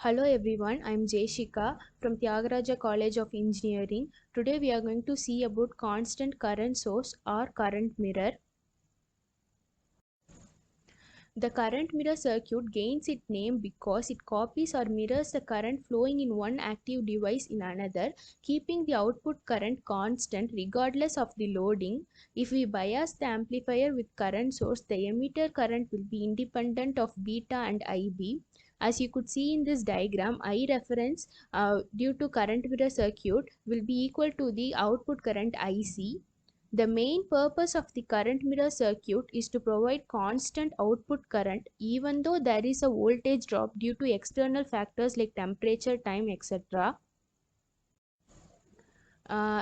Hello everyone, I am Jeshika from Tyagaraja College of Engineering. Today we are going to see about constant current source or current mirror. The current mirror circuit gains its name because it copies or mirrors the current flowing in one active device in another, keeping the output current constant regardless of the loading. If we bias the amplifier with current source, the emitter current will be independent of beta and IB. As you could see in this diagram, I reference due to current mirror circuit will be equal to the output current IC. The main purpose of the current mirror circuit is to provide constant output current even though there is a voltage drop due to external factors like temperature, time, etc.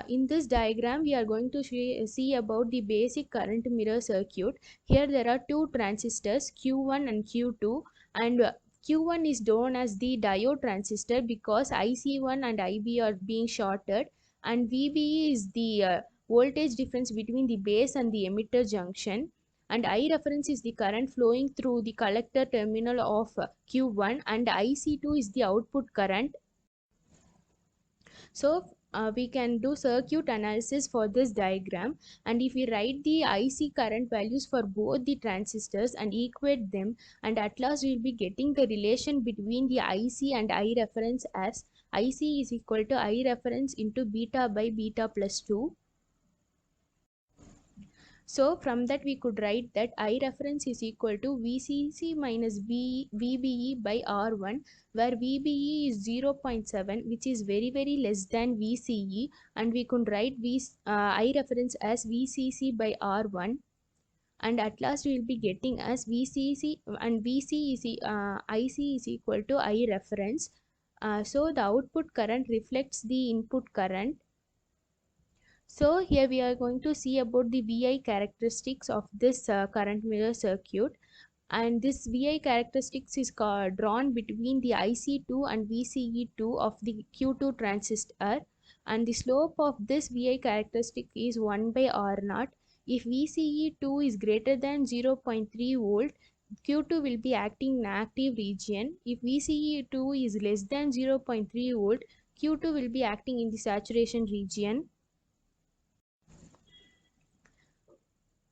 In this diagram, we are going to see about the basic current mirror circuit. Here there are two transistors Q1 and Q2, and Q1 is known as the diode transistor because IC1 and IB are being shorted, and VBE is the voltage difference between the base and the emitter junction, and I reference is the current flowing through the collector terminal of Q1, and IC2 is the output current. So we can do circuit analysis for this diagram, and if we write the IC current values for both the transistors and equate them, and at last we will be getting the relation between the IC and I reference as IC is equal to I reference into beta by beta plus 2. So from that we could write that I reference is equal to VCC minus VBE by R1, where VBE is 0.7, which is very less than VCE, and we could write I reference as VCC by R1, and at last we will be getting as VCC and IC is equal to I reference. So the output current reflects the input current. So here we are going to see about the VI characteristics of this current mirror circuit, and this VI characteristics is drawn between the IC2 and VCE2 of the Q2 transistor, and the slope of this VI characteristic is 1 by R0. If VCE2 is greater than 0.3 volt, Q2 will be acting in active region. If VCE2 is less than 0.3 volt, Q2 will be acting in the saturation region.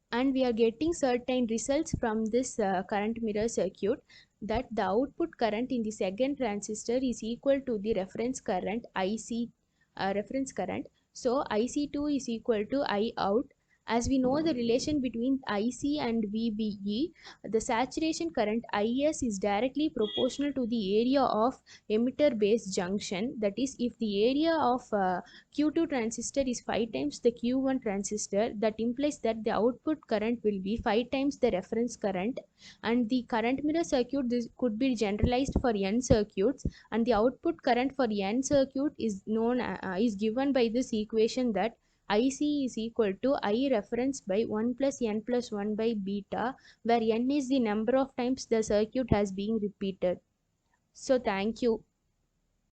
And we are getting certain results from this current mirror circuit, that the output current in the second transistor is equal to the reference current IC reference current. So IC2 is equal to I out. As we know the relation between IC and VBE, the saturation current IS is directly proportional to the area of emitter base junction. That is, if the area of Q2 transistor is 5 times the Q1 transistor, that implies that the output current will be 5 times the reference current, and the current mirror circuit this could be generalized for n circuits, and the output current for n circuit is is given by this equation, that IC is equal to I reference by 1 plus n plus 1 by beta, where n is the number of times the circuit has been repeated. So thank you.